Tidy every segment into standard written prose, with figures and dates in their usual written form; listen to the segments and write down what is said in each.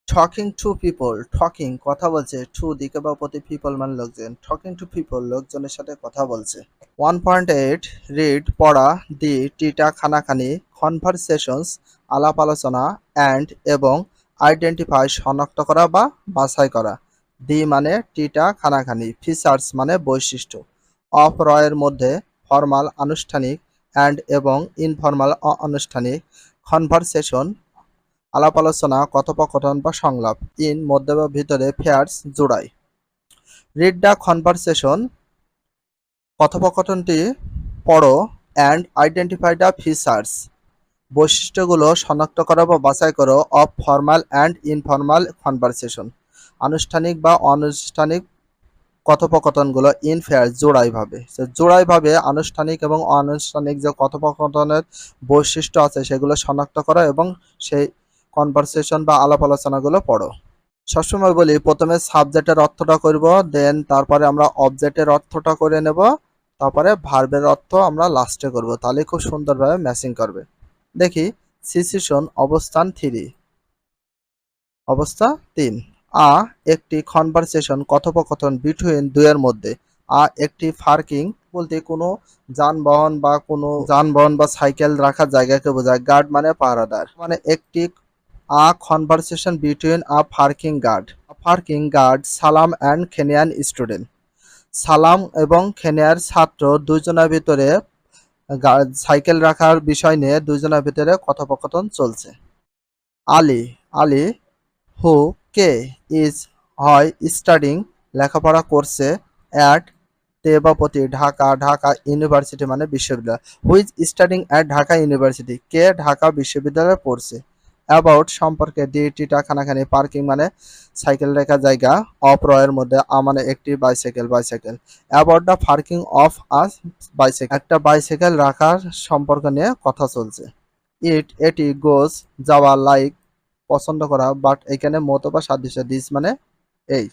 Talking to people, talking কথা বলছে, two দিকে বা প্রতি পিপল মানে লোকজন, টকিং টু পিপল লোকজনের সাথে কথা বলছে। 1.8 রিড পড়া, দি টিটা খানাখানি, কনভারসেশনস আলাপ আলোচনা, অ্যান্ড এবং আইডেন্টিফাই শনাক্ত করা বা বাছাই করা। দি মানে টিটা খানাখানি, ফিচার্স মানে বৈশিষ্ট্য, অফ রয়ের মধ্যে ফর্মাল আনুষ্ঠানিক, অ্যান্ড এবং ইনফর্মাল অনানুষ্ঠানিক, কনভারসেশন আলাপ আলোচনা কথোপকথন বা সংলাপ, ইন মধ্যে বা ভিতরে, ফেয়ার্স জোড়ায়। রিড দ্য কনভারসেশন কথোপকথনটি পড়ো, অ্যান্ড আইডেন্টিফাই দ্য ফিচার্স বৈশিষ্ট্যগুলো শনাক্ত করো বা বাছাই করো, of formal and informal conversation আনুষ্ঠানিক বা অনানুষ্ঠানিক কথোপকথনগুলো, ইন ফেয়ার জোড়াইভাবে। জোড়াইভাবে আনুষ্ঠানিক এবং অনানুষ্ঠানিক যে কথোপকথনের বৈশিষ্ট্য আছে সেগুলো শনাক্ত করো এবং সেই কনভারসেশন বা আলাপ আলোচনাগুলো পড়ো। সবসময় বলি প্রথমে সাবজেক্টের অর্থটা করব, দেন তারপরে আমরা অবজেক্টের অর্থটা করে নেব, তারপরে ভার্বের অর্থ আমরা লাস্টে করব, তাহলে খুব সুন্দরভাবে ম্যাচিং করবে। দেখি সিচুয়েশন অবস্থান 3, অবস্থা 3। আ একটি কনভারসেশন কথোপকথন বিটুইন দুইয়ের মধ্যে। একটি পার্কিং বলতে কোনো যানবাহন বা সাইকেল রাখার জায়গাকে বোঝায়। গার্ড মানে পাহারাদার, মানে একটি conversation between parking guard, parking guard Salam and Kenyan student. Salam এবং কেনিয়ার ছাত্র দুইজনের ভিতরে সাইকেল রাখার বিষয় নিয়ে দুইজনের ভিতরে কথোপকথন চলছে। আলী আলী হু কে ইজ হয় স্টাডিং লেখাপড়া করছে, অ্যাট তেবাপতি ঢাকা ঢাকা ইউনিভার্সিটি মানে বিশ্ববিদ্যালয়। Who's studying at Dhaka university কে ঢাকা বিশ্ববিদ্যালয়ে পড়ছে। অ্যাবাউট সম্পর্কে, দি টিটা খানাখানি, পার্কিং মানে সাইকেল রাখার জায়গা, অফ রয়ের মধ্যে, মানে একটি bicycle bicycle. About the parking of us bicycle একটা বাইসাইকেল রাখার সম্পর্ক নিয়ে কথা চলছে। এটি গোজ যাওয়া, লাইক পছন্দ করা, বাট এখানে মত বা সাদৃশ্য, দিস মানে এই।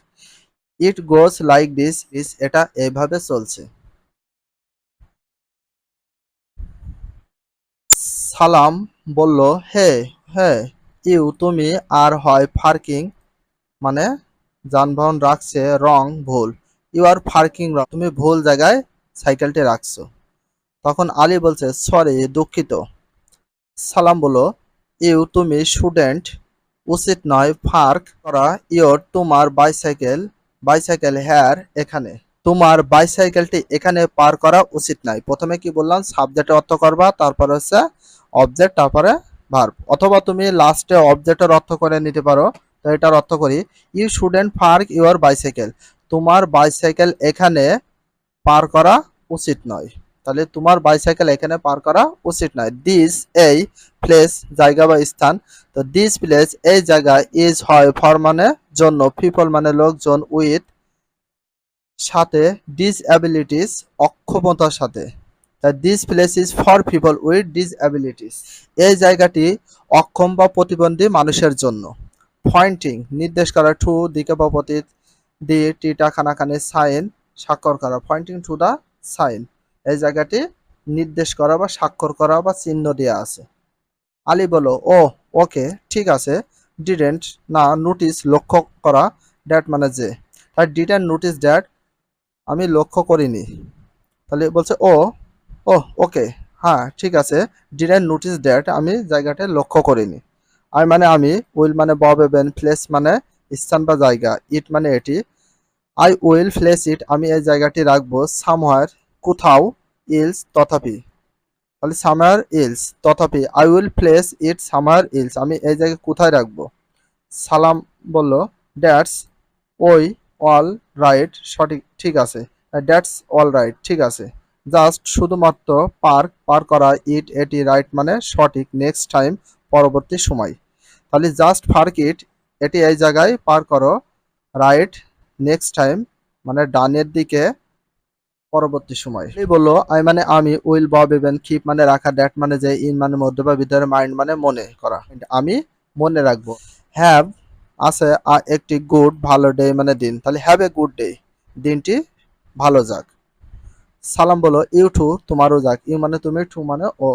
ইট গোজ লাইক দিস ইস এটা এইভাবে চলছে। সালাম বলল, হে হে, ইউ তুমি, আর হয় পার্কিং মানে যানবাহন রাখছে, রং ভুল, ইউ আর পার্কিং রং তুমি ভুল জায়গায় সাইকেলটি রাখছো। তখন আলী বলছে, সরি দুঃখিত। সালাম বলল, ইউ তুমি, শুডেন্ট উচিত নয়, পার্ক করা ইয়োর তোমার বাইসাইকেল বাইসাইকেল হেয়ার এখানে, তোমার বাইসাইকেলটি এখানে পার করা উচিত নয়। প্রথমে কি বললাম, সাবজেক্টের অর্থ করবা, তারপরে হচ্ছে অবজেক্ট, তারপরে ভার্ব, অথবা তুমি লাস্টে অবজেক্টের অর্থ করে নিতে পারো। তো এটার অর্থ করি, you shouldn't park your bicycle, তোমার বাইসাইকেল এখানে পার করা উচিত নয়। তাহলে তোমার বাইসাইকেল এখানে পার করা উচিত নয়। দিস এই, প্লেস জায়গা বা স্থান, তো দিস প্লেস এই জায়গা, ইজ হয় ফর মানে জন্য, পিপল মানে লোকজন, উইথ সাথে, ডিসএবিলিটিস অক্ষমতার সাথে। This place is for people with disabilities এই জায়গাটি অক্ষম বা প্রতিবন্ধী মানুষের জন্য। পয়েন্টিং নির্দেশ করা, টু দিকে বা প্রতি, দি টিটা খানাখানি, সাইন স্বাক্ষর করা, পয়েন্টিং টু দা সাইন এই জায়গাটি নির্দেশ করা বা স্বাক্ষর করা বা চিহ্ন দেওয়া আছে। আলী বলো, ও ওকে ঠিক আছে। ডিডেন্ট না নোটিস লক্ষ্য করা, ড্যাট মানে যে, তাই ডিডেন্ট নোটিস ড্যাট আমি লক্ষ্য করিনি। তাহলে বলছে ও ও ওকে হ্যাঁ ঠিক আছে। ডিডেন্ট নোটিস ড্যাট আমি জায়গাটা লক্ষ্য করিনি। আই মানে আমি, উইল মানে বব এবেন, প্লেস মানে স্থান বা জায়গা, ইট মানে এটি। আই উইল প্লেস ইট আমি এই জায়গাটি রাখবো, সামহার কোথাও, ইলস তথাপি, তাহলে সামার ইলস তথাপি, I will place it summer else আমি এই জায়গায় কোথায় রাখবো। সালাম বলল, দ্যাটস ওই অল রাইট সঠিক ঠিক আছে, দ্যাটস অল রাইট ঠিক আছে। জাস্ট শুধুমাত্র, পার্ক পার করা, ইট এটি, রাইট মানে সঠিক, নেক্সট টাইম পরবর্তী সময়। তাহলে জাস্ট পার্ক ইট এটি এই জায়গায় পার করো, রাইট নেক্সট টাইম মানে ডানের দিকে পরবর্তী সময়। এই বললো, আই মানে আমি, উইল বব ইভেন, কিপ মানে রাখা, দ্যাট মানে যে, ইন মানে মধ্যে বা ভিতরে, মাইন্ড মানে মনে করা, আমি মনে রাখবো। হ্যাভ আছে একটি গুড ভালো, ডে মানে দিন, তাহলে হ্যাভ এ গুড ডে দিনটি ভালো যাক। সালাম বলো, ইউ টু তোমারও যাক, ইউ মানে তুমি, টু মানে ও,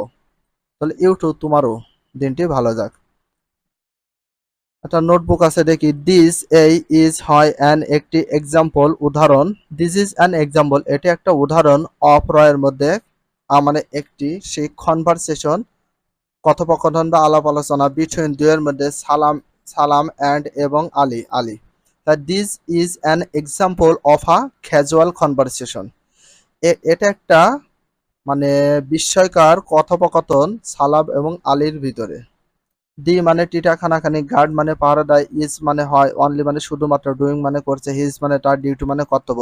তাহলে ইউ টু তোমারও দিনটি ভালো যাক। একটা নোটবুক আছে দেখি। দিস এই ইজ হয় অ্যান একটি এক্সাম্পল উদাহরণ। দিস ইজ অ্যান এক্সাম্পল এটি একটা উদাহরণ অফ রয়ের মধ্যে মানে একটি সেই কনভারসেশন কথোপকথন বা আলাপ আলোচনা বিটুইন দুয়ের মধ্যে সালাম সালাম অ্যান্ড এবং Ali Ali. This is an example of a casual conversation. এটা একটা মানে বিস্ময়কর কথোপকথন সালাম এবং আলীর ভিতরে। দি মানে টিটা খানাখানি, গার্ড মানে পাহারা দেয়, ইজ মানে হয়, অনলি মানে শুধুমাত্র, ডুইং মানে করছে, হিজ মানে তার, ডিউটি মানে কর্তব্য।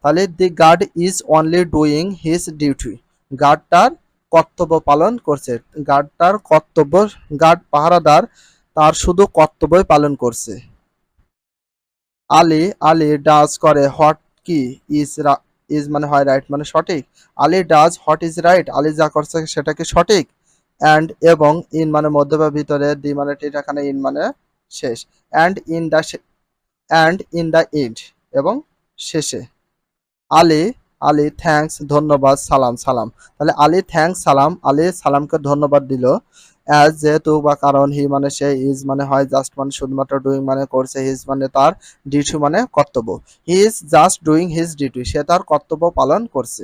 তাহলে the guard is only doing his duty. Guard তার কর্তব্য পালন করছে। গার্ড তার কর্তব্য, গার্ড পাহারাদার তার শুধু কর্তব্যই পালন করছে। আলী আলী ডাজ করে হোয়াট কি ইজ ইজ মানে হয়, রাইট মানে সঠিক। Ali does what is right, Ali যা করছে সেটা কি সঠিক। অ্যান্ড এবং, ইন মানে মধ্যে বা ভিতরে, দি মানে টিটাখানে, ইন মানে শেষ। And in the and in the end এবং শেষে। আলী আলী থ্যাঙ্কস ধন্যবাদ, সালাম সালাম। তাহলে আলী থ্যাঙ্কস সালাম, আলী সালামকে ধন্যবাদ দিল। অ্যাজ যেহেতু বা কারণ, হি মানে সে, ইজ মানে হয়, জাস্ট মানে শুধুমাত্র, ডুইং মানে করছে, হিজ মানে তার, ডিউটি মানে কর্তব্য। He is just doing his duty, সে তার কর্তব্য পালন করছে।